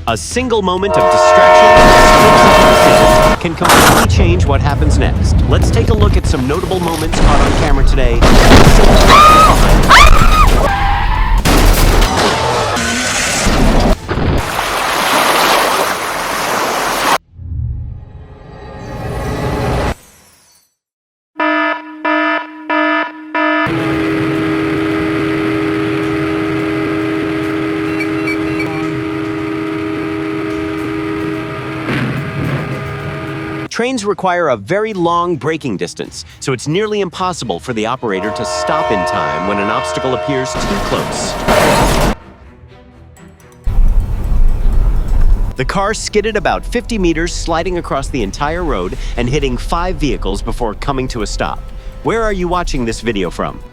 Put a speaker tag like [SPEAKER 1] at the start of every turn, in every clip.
[SPEAKER 1] A single moment of distraction can completely change what happens next. Let's take a look at some notable moments caught on camera today. Trains require a very long braking distance, so it's nearly impossible for the operator to stop in time when an obstacle appears too close. The car skidded about 50 meters, sliding across the entire road and hitting 5 vehicles before coming to a stop. Where are you watching this video from?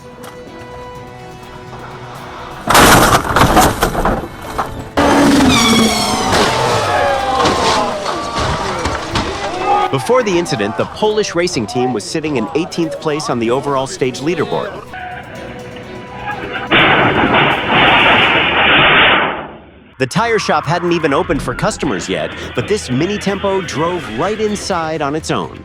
[SPEAKER 1] Before the incident, the Polish racing team was sitting in 18th place on the overall stage leaderboard. The tire shop hadn't even opened for customers yet, but this mini tempo drove right inside on its own.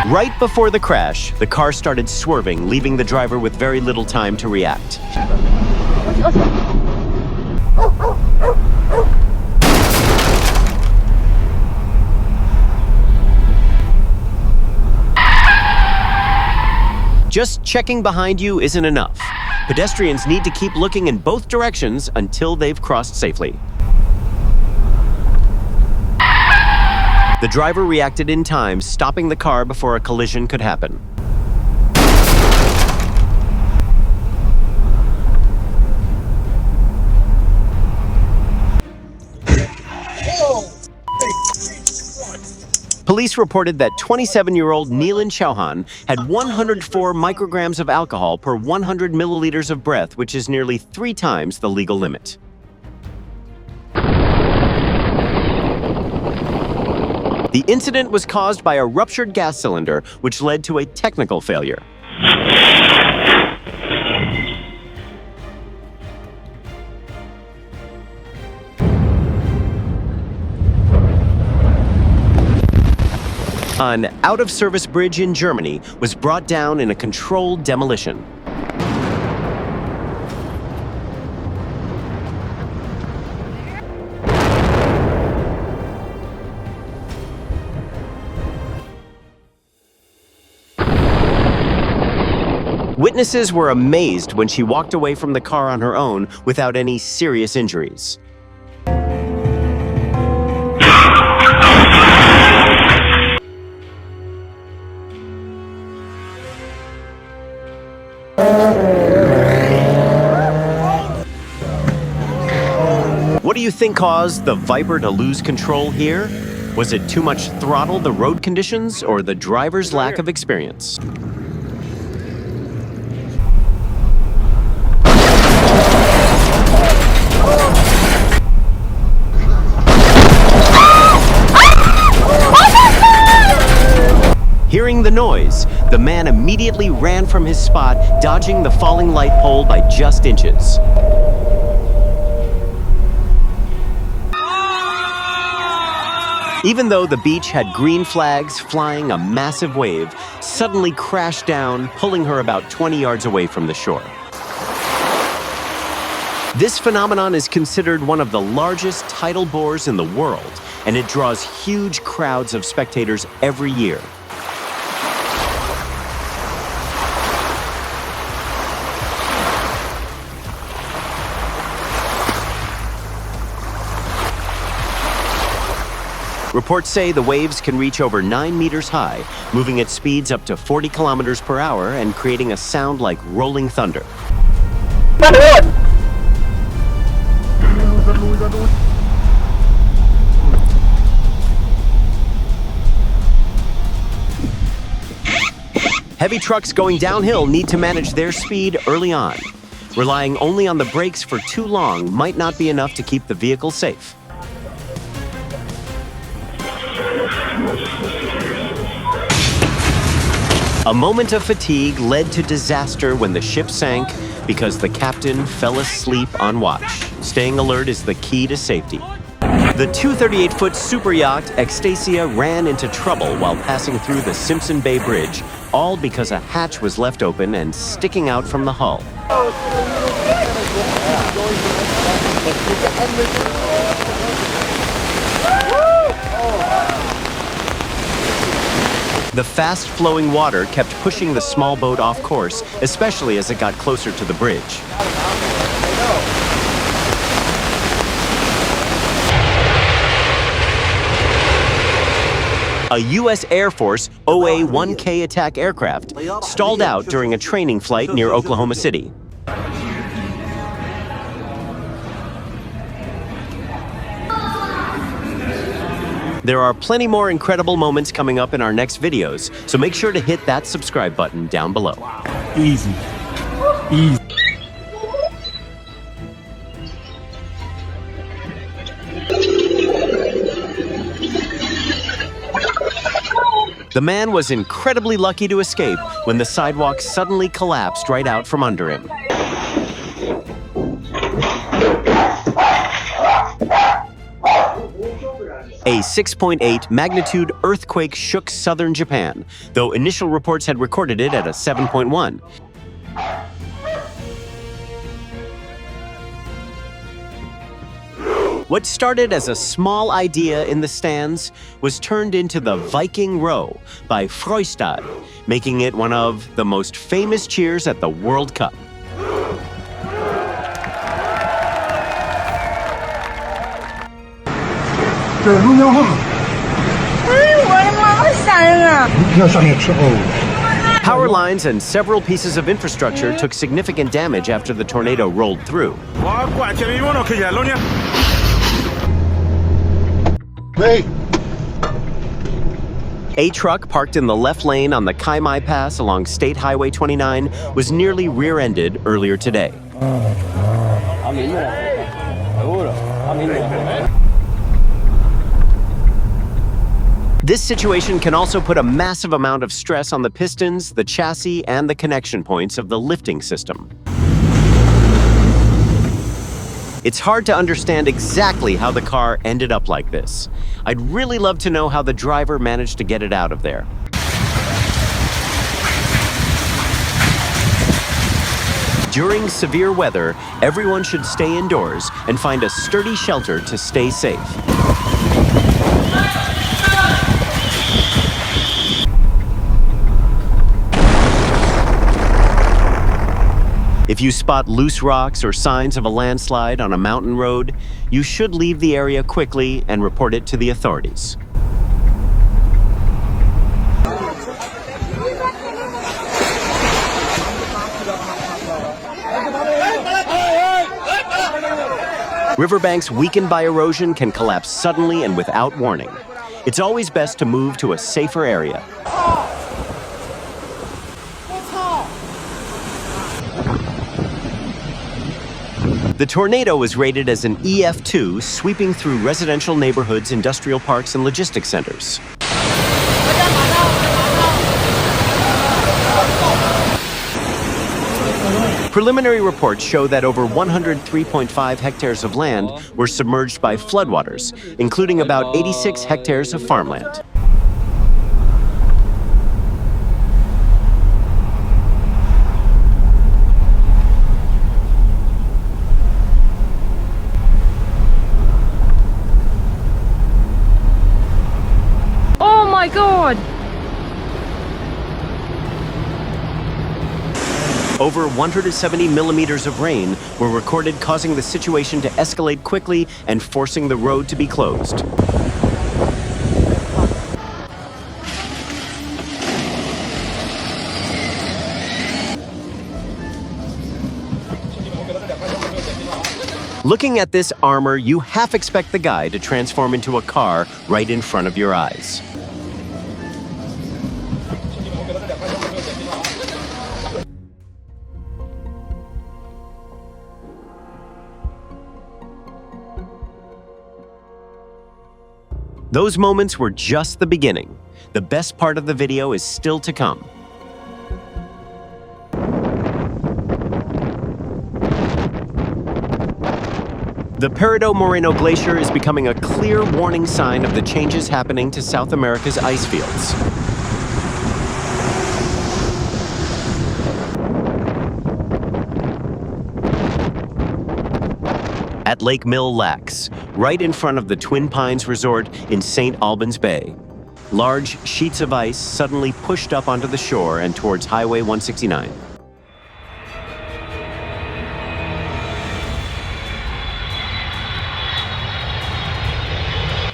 [SPEAKER 1] Right before the crash, the car started swerving, leaving the driver with very little time to react. Just checking behind you isn't enough. Pedestrians need to keep looking in both directions until they've crossed safely. The driver reacted in time, stopping the car before a collision could happen. Police reported that 27-year-old Neelan Chauhan had 104 micrograms of alcohol per 100 milliliters of breath, which is nearly 3 times the legal limit. The incident was caused by a ruptured gas cylinder, which led to a technical failure. An out-of-service bridge in Germany was brought down in a controlled demolition. Witnesses were amazed when she walked away from the car on her own without any serious injuries. What do you think caused the Viper to lose control here? Was it too much throttle, the road conditions, or the driver's lack of experience? Hearing the noise, the man immediately ran from his spot, dodging the falling light pole by just inches. Even though the beach had green flags flying, a massive wave suddenly crashed down, pulling her about 20 yards away from the shore. This phenomenon is considered one of the largest tidal bores in the world, and it draws huge crowds of spectators every year. Reports say the waves can reach over 9 meters high, moving at speeds up to 40 kilometers per hour and creating a sound like rolling thunder. Heavy trucks going downhill need to manage their speed early on. Relying only on the brakes for too long might not be enough to keep the vehicle safe. A moment of fatigue led to disaster when the ship sank because the captain fell asleep on watch. Staying alert is the key to safety. The 238-foot super yacht Extasia ran into trouble while passing through the Simpson Bay Bridge, all because a hatch was left open and sticking out from the hull. The fast-flowing water kept pushing the small boat off course, especially as it got closer to the bridge. A U.S. Air Force OA-1K attack aircraft stalled out during a training flight near Oklahoma City. There are plenty more incredible moments coming up in our next videos, so make sure to hit that subscribe button down below.
[SPEAKER 2] Easy. Easy.
[SPEAKER 1] The man was incredibly lucky to escape when the sidewalk suddenly collapsed right out from under him. A 6.8 magnitude earthquake shook southern Japan, though initial reports had recorded it at a 7.1. What started as a small idea in the stands was turned into the Viking Row by Frøystad, making it one of the most famous cheers at the World Cup. Power lines and several pieces of infrastructure took significant damage after the tornado rolled through. A truck parked in the left lane on the Kaimai Pass along State Highway 29 was nearly rear-ended earlier today. This situation can also put a massive amount of stress on the pistons, the chassis, and the connection points of the lifting system. It's hard to understand exactly how the car ended up like this. I'd really love to know how the driver managed to get it out of there. During severe weather, everyone should stay indoors and find a sturdy shelter to stay safe. If you spot loose rocks or signs of a landslide on a mountain road, you should leave the area quickly and report it to the authorities. Riverbanks weakened by erosion can collapse suddenly and without warning. It's always best to move to a safer area. The tornado was rated as an EF2, sweeping through residential neighborhoods, industrial parks, and logistics centers. Preliminary reports show that over 103.5 hectares of land were submerged by floodwaters, including about 86 hectares of farmland.
[SPEAKER 3] Oh my God!
[SPEAKER 1] Over 170 millimeters of rain were recorded, causing the situation to escalate quickly and forcing the road to be closed. Looking at this armor, you half expect the guy to transform into a car right in front of your eyes. Those moments were just the beginning. The best part of the video is still to come. The Perito Moreno Glacier is becoming a clear warning sign of the changes happening to South America's ice fields. At Lake Mille Lacs, right in front of the Twin Pines Resort in St. Albans Bay, large sheets of ice suddenly pushed up onto the shore and towards Highway 169.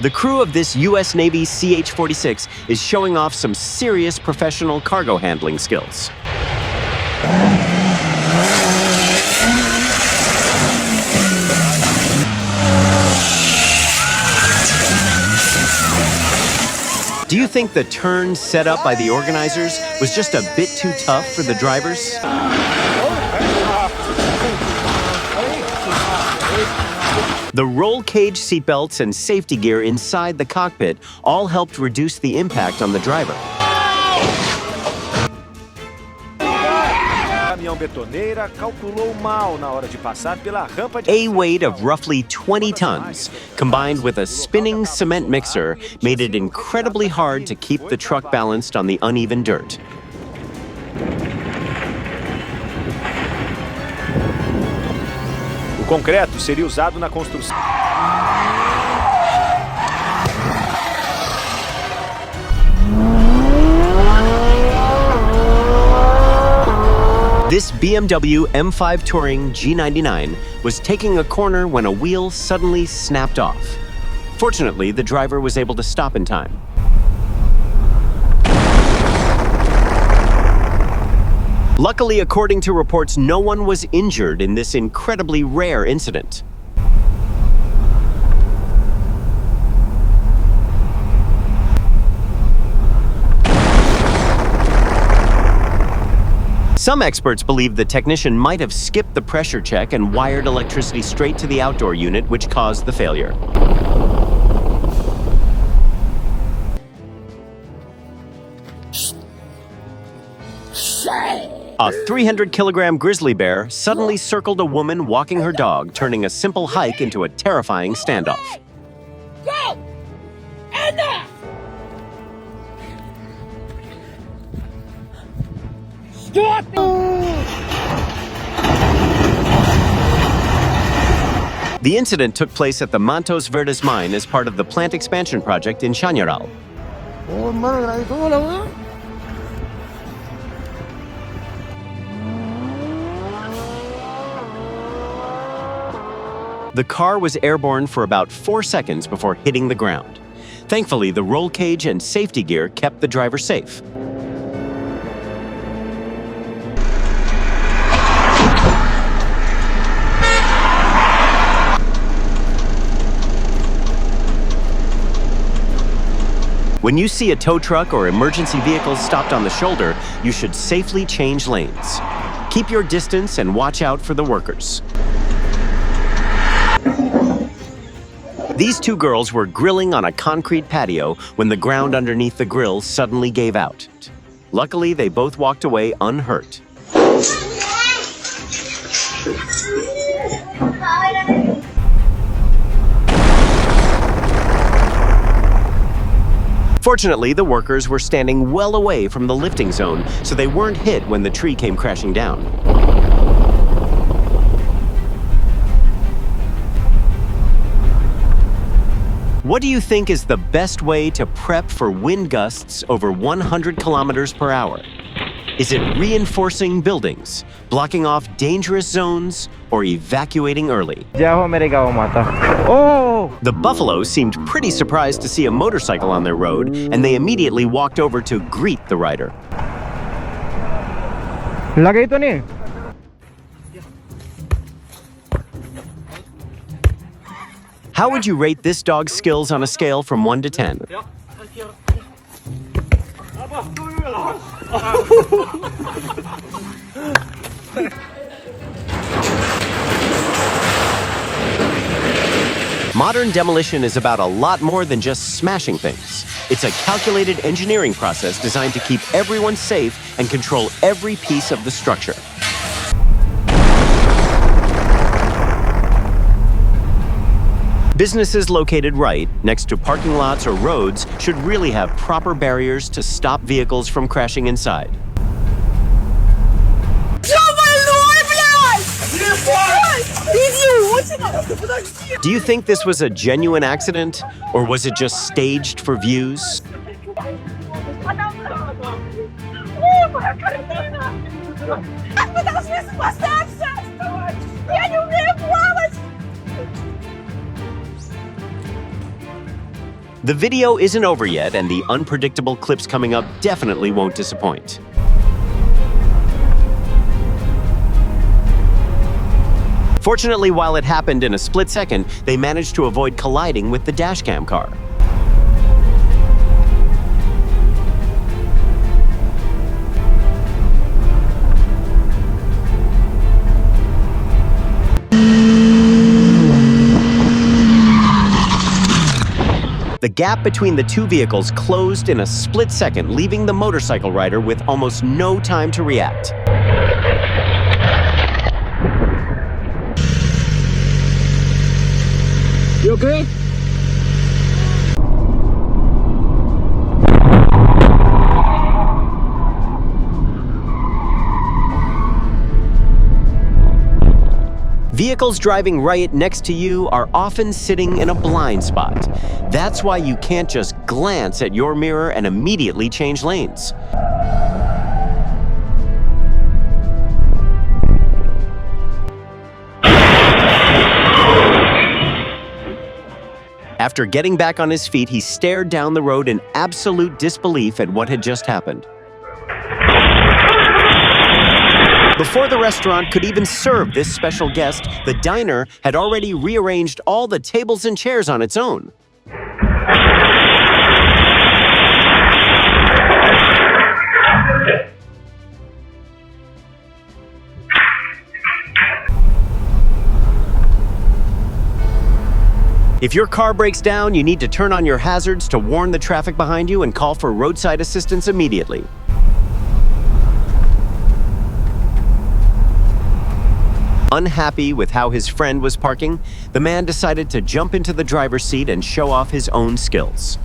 [SPEAKER 1] The crew of this U.S. Navy CH-46 is showing off some serious professional cargo handling skills. Do you think the turn set up by the organizers was just a bit too tough for the drivers? The roll cage seatbelts and safety gear inside the cockpit all helped reduce the impact on the driver. A weight of roughly 20 tons, combined with a spinning cement mixer, made it incredibly hard to keep the truck balanced on the uneven dirt.
[SPEAKER 4] O concreto seria usado na construção.
[SPEAKER 1] This BMW M5 Touring G99 was taking a corner when a wheel suddenly snapped off. Fortunately, the driver was able to stop in time. Luckily, according to reports, no one was injured in this incredibly rare incident. Some experts believe the technician might have skipped the pressure check and wired electricity straight to the outdoor unit, which caused the failure. A 300-kilogram grizzly bear suddenly circled a woman walking her dog, turning a simple hike into a terrifying standoff.
[SPEAKER 5] Go! Enough! Stop!
[SPEAKER 1] The incident took place at the Mantos Verdes mine as part of the plant expansion project in Chañaral. The car was airborne for about 4 seconds before hitting the ground. Thankfully, the roll cage and safety gear kept the driver safe. When you see a tow truck or emergency vehicle stopped on the shoulder, you should safely change lanes. Keep your distance and watch out for the workers. These two girls were grilling on a concrete patio when the ground underneath the grill suddenly gave out. Luckily, they both walked away unhurt. Fortunately, the workers were standing well away from the lifting zone, so they weren't hit when the tree came crashing down. What do you think is the best way to prep for wind gusts over 100 kilometers per hour? Is it reinforcing buildings, blocking off dangerous zones, or evacuating early? The buffalo seemed pretty surprised to see a motorcycle on their road, and they immediately walked over to greet the rider. How would you rate this dog's skills on a scale from 1 to 10? Modern demolition is about a lot more than just smashing things. It's a calculated engineering process designed to keep everyone safe and control every piece of the structure. Businesses located right next to parking lots or roads should really have proper barriers to stop vehicles from crashing inside. Do you think this was a genuine accident, or was it just staged for views? The video isn't over yet, and the unpredictable clips coming up definitely won't disappoint. Fortunately, while it happened in a split second, they managed to avoid colliding with the dashcam car. The gap between the two vehicles closed in a split second, leaving the motorcycle rider with almost no time to react.
[SPEAKER 2] You okay?
[SPEAKER 1] Vehicles driving right next to you are often sitting in a blind spot. That's why you can't just glance at your mirror and immediately change lanes. After getting back on his feet, he stared down the road in absolute disbelief at what had just happened. Before the restaurant could even serve this special guest, the diner had already rearranged all the tables and chairs on its own. If your car breaks down, you need to turn on your hazards to warn the traffic behind you and call for roadside assistance immediately. Unhappy with how his friend was parking, the man decided to jump into the driver's seat and show off his own skills.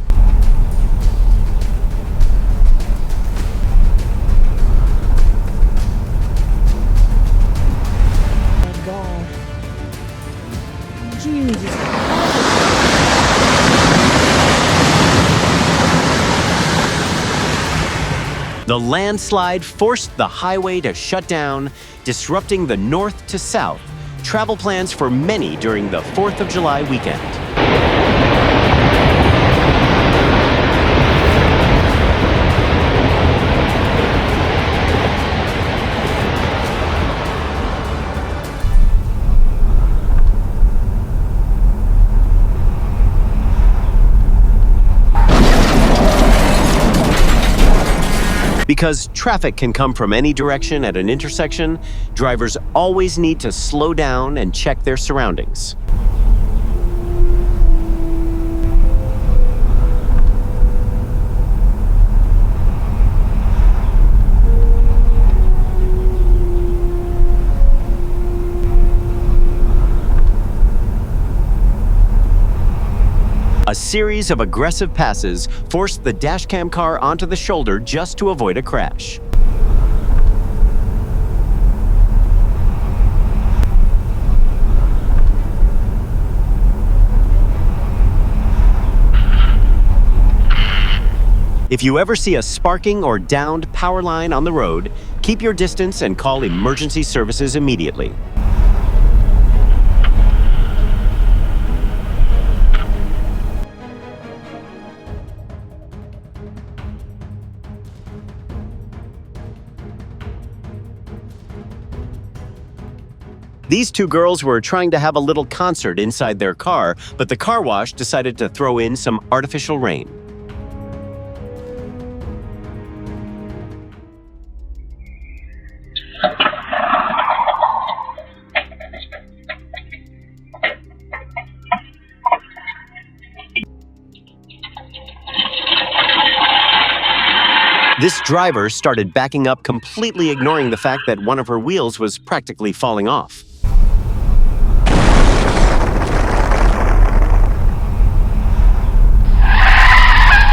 [SPEAKER 1] The landslide forced the highway to shut down, disrupting the north to south travel plans for many during the 4th of July weekend. Because traffic can come from any direction at an intersection, drivers always need to slow down and check their surroundings. A series of aggressive passes forced the dashcam car onto the shoulder just to avoid a crash. If you ever see a sparking or downed power line on the road, keep your distance and call emergency services immediately. These two girls were trying to have a little concert inside their car, but the car wash decided to throw in some artificial rain. This driver started backing up, completely ignoring the fact that one of her wheels was practically falling off.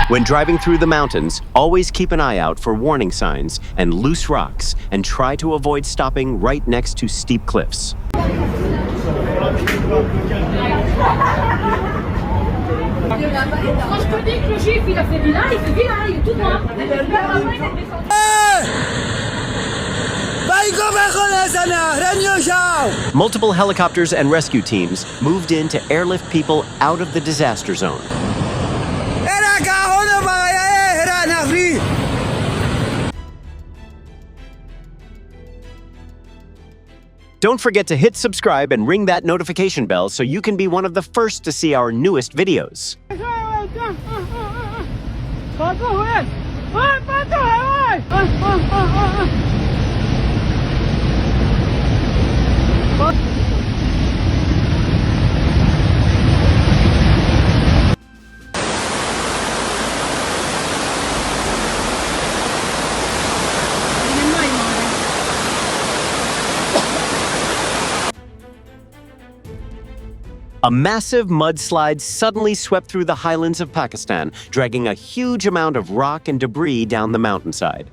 [SPEAKER 1] When driving through the mountains, always keep an eye out for warning signs and loose rocks, and try to avoid stopping right next to steep cliffs. Multiple helicopters and rescue teams moved in to airlift people out of the disaster zone. Don't forget to hit subscribe and ring that notification bell so you can be one of the first to see our newest videos. A massive mudslide suddenly swept through the highlands of Pakistan, dragging a huge amount of rock and debris down the mountainside.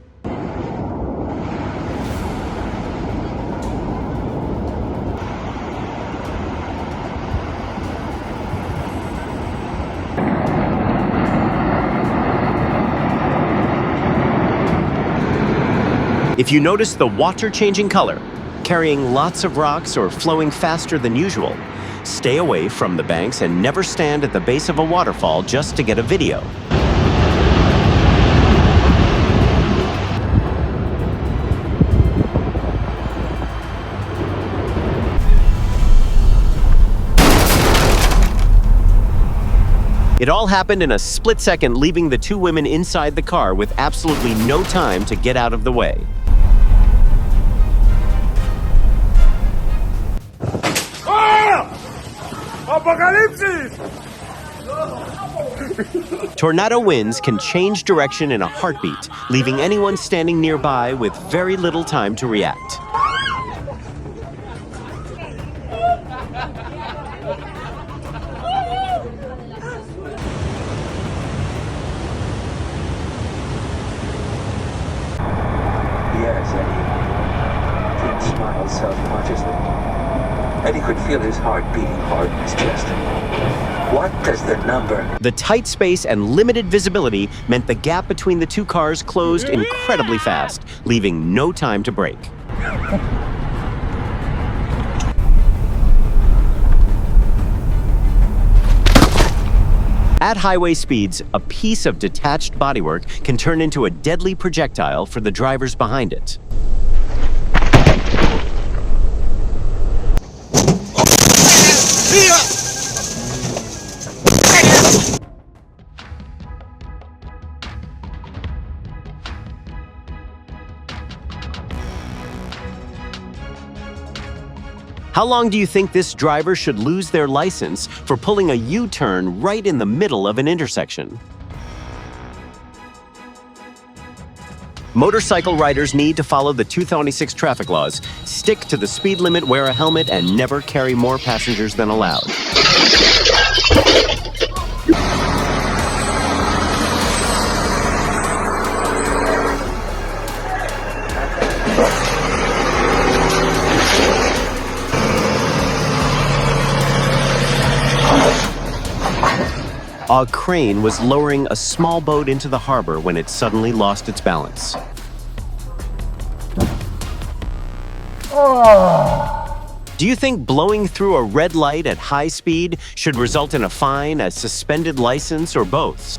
[SPEAKER 1] If you notice the water changing color, carrying lots of rocks or flowing faster than usual, stay away from the banks and never stand at the base of a waterfall just to get a video. It all happened in a split second, leaving the two women inside the car with absolutely no time to get out of the way. Tornado winds can change direction in a heartbeat, leaving anyone standing nearby with very little time to react.
[SPEAKER 6] Yes, Eddie. Tim smiled self-consciously. Eddie could feel his heart beating hard in his chest. What does the number?
[SPEAKER 1] The tight space and limited visibility meant the gap between the two cars closed incredibly fast, leaving no time to brake. At highway speeds, a piece of detached bodywork can turn into a deadly projectile for the drivers behind it. How long do you think this driver should lose their license for pulling a U-turn right in the middle of an intersection? Motorcycle riders need to follow the 2006 traffic laws, stick to the speed limit, wear a helmet, and never carry more passengers than allowed. A crane was lowering a small boat into the harbor when it suddenly lost its balance. Do you think blowing through a red light at high speed should result in a fine, a suspended license, or both?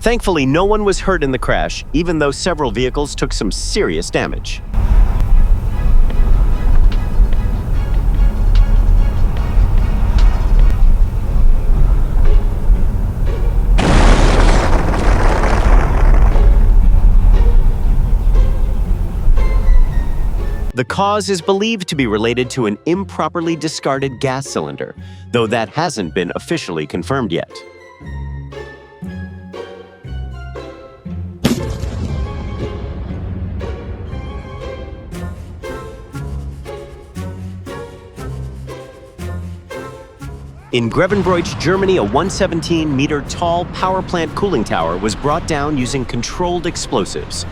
[SPEAKER 1] Thankfully, no one was hurt in the crash, even though several vehicles took some serious damage. The cause is believed to be related to an improperly discarded gas cylinder, though that hasn't been officially confirmed yet. In Grevenbroich, Germany, a 117-meter tall power plant cooling tower was brought down using controlled explosives.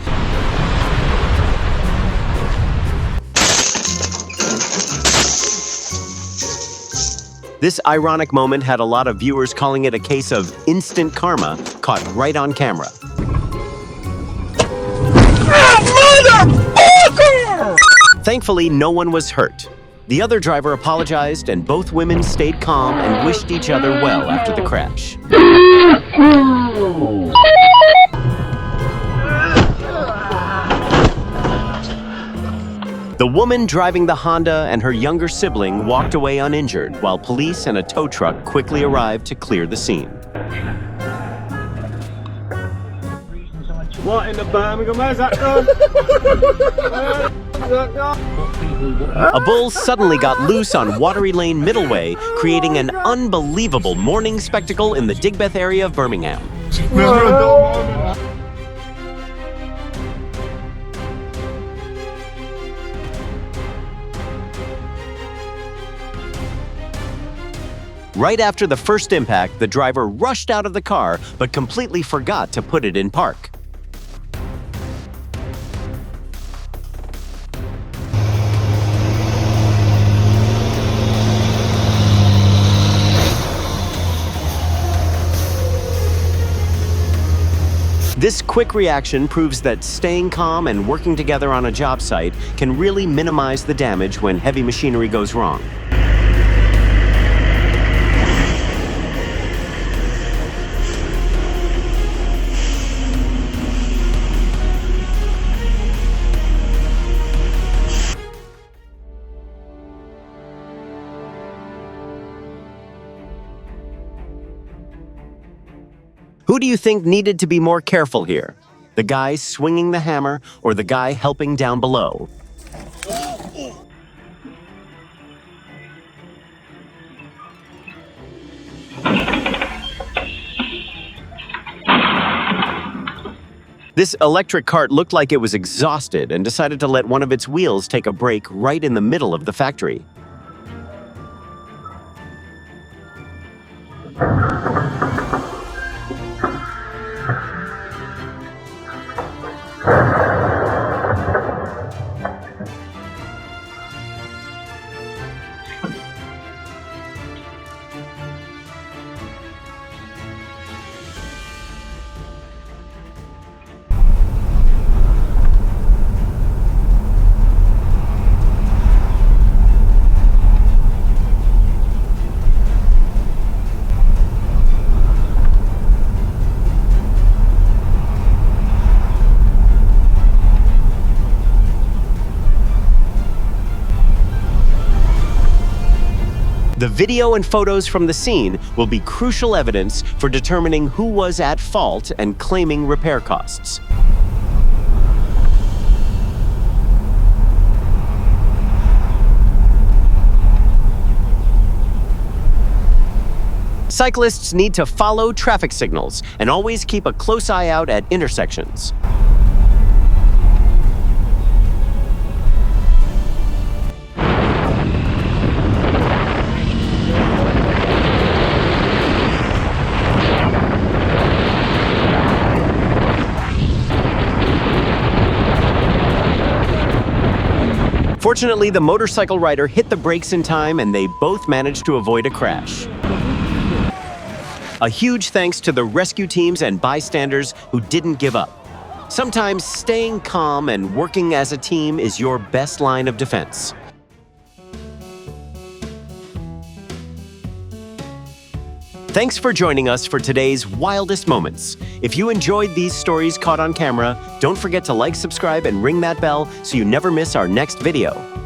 [SPEAKER 1] This ironic moment had a lot of viewers calling it a case of instant karma caught right on camera. Thankfully, no one was hurt. The other driver apologized, and both women stayed calm and wished each other well after the crash. The woman driving the Honda and her younger sibling walked away uninjured, while police and a tow truck quickly arrived to clear the scene.
[SPEAKER 2] What in the Birmingham? Where's that gone?
[SPEAKER 1] A bull suddenly got loose on Watery Lane Middleway, creating an unbelievable morning spectacle in the Digbeth area of Birmingham. Right after the first impact, the driver rushed out of the car but completely forgot to put it in park. This quick reaction proves that staying calm and working together on a job site can really minimize the damage when heavy machinery goes wrong. Who do you think needed to be more careful here? The guy swinging the hammer or the guy helping down below? This electric cart looked like it was exhausted and decided to let one of its wheels take a break right in the middle of the factory. The video and photos from the scene will be crucial evidence for determining who was at fault and claiming repair costs. Cyclists need to follow traffic signals and always keep a close eye out at intersections. Fortunately, the motorcycle rider hit the brakes in time and they both managed to avoid a crash. A huge thanks to the rescue teams and bystanders who didn't give up. Sometimes staying calm and working as a team is your best line of defense. Thanks for joining us for today's wildest moments. If you enjoyed these stories caught on camera, don't forget to like, subscribe, and ring that bell so you never miss our next video.